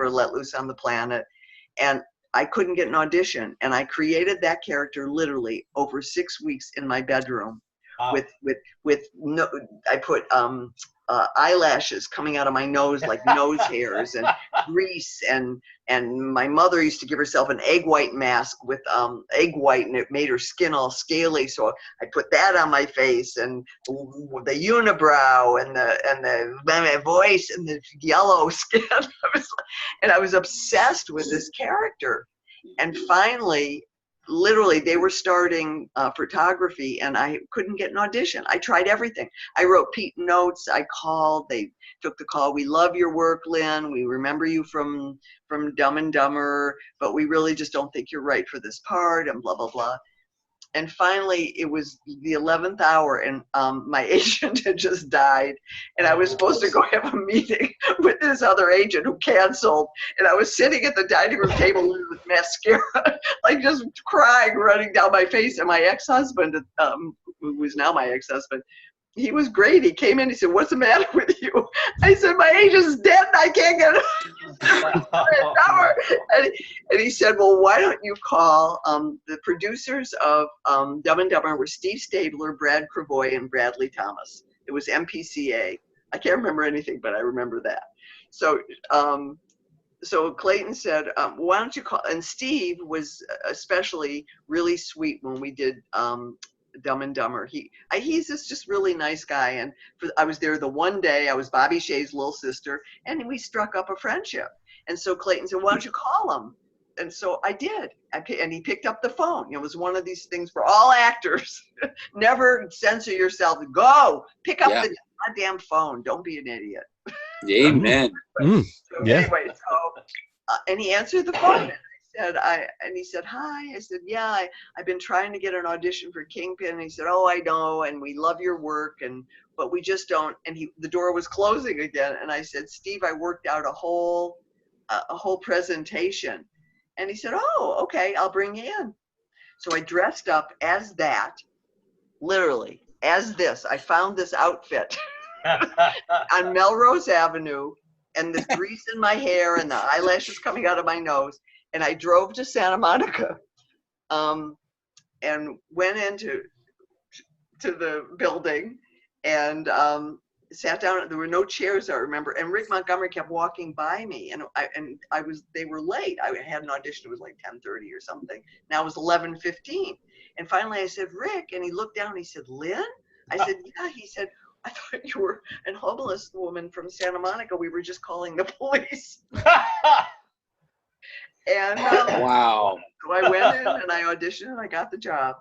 ever let loose on the planet. And I couldn't get an audition. And I created that character literally over 6 weeks in my bedroom. Wow. With no, I put eyelashes coming out of my nose like nose hairs, and grease, and my mother used to give herself an egg white mask with egg white, and it made her skin all scaly, so I put that on my face, and the unibrow, and my voice, and the yellow skin. I was obsessed with this character. And finally, literally, they were starting photography, and I couldn't get an audition. I tried everything. I wrote Pete notes. I called. They took the call. We love your work, Lin. We remember you from Dumb and Dumber, but we really just don't think you're right for this part, and blah, blah, blah. And finally, it was the 11th hour, and my agent had just died, and I was supposed to go have a meeting with this other agent who canceled, and I was sitting at the dining room table with mascara, like just crying, running down my face, and my ex-husband, who was now my ex-husband, he was great. He came in, he said, "What's the matter with you?" I said, "My agent's dead and I can't get it." And he said, "Well, why don't you call the producers of Dumb and Dumber were Steve Stabler, Brad Cravoy, and Bradley Thomas. It was MPCA. I can't remember anything, but I remember that." So so Clayton said, "Why don't you call?" And Steve was especially really sweet when we did Dumb and Dumber. He's just really nice guy, and I was there the one day. I was Bobby Shaye's little sister, and we struck up a friendship. And so Clayton said, "Why don't you call him?" And so I did. And he picked up the phone. It was one of these things for all actors. Never censor yourself. Go pick up the goddamn phone. Don't be an idiot. Amen. So anyway, so and he answered the phone. And he said, "Hi." I said, "Yeah, I've been trying to get an audition for Kingpin." And he said, "Oh, I know, and we love your work, but we just don't." And the door was closing again. And I said, "Steve, I worked out a whole presentation." And he said, "Oh, okay, I'll bring you in." So I dressed up as that, literally as this. I found this outfit on Melrose Avenue, and the grease in my hair and the eyelashes coming out of my nose. And I drove to Santa Monica, and went into the building, and sat down. There were no chairs, I remember. And Rick Montgomery kept walking by me, and they were late. I had an audition. It was like 10:30 or something. Now it was 11:15. And finally I said, "Rick," and he looked down and he said, "Lin?" I said, "Yeah." He said, "I thought you were a homeless woman from Santa Monica. We were just calling the police." And wow. so I went in and I auditioned and I got the job.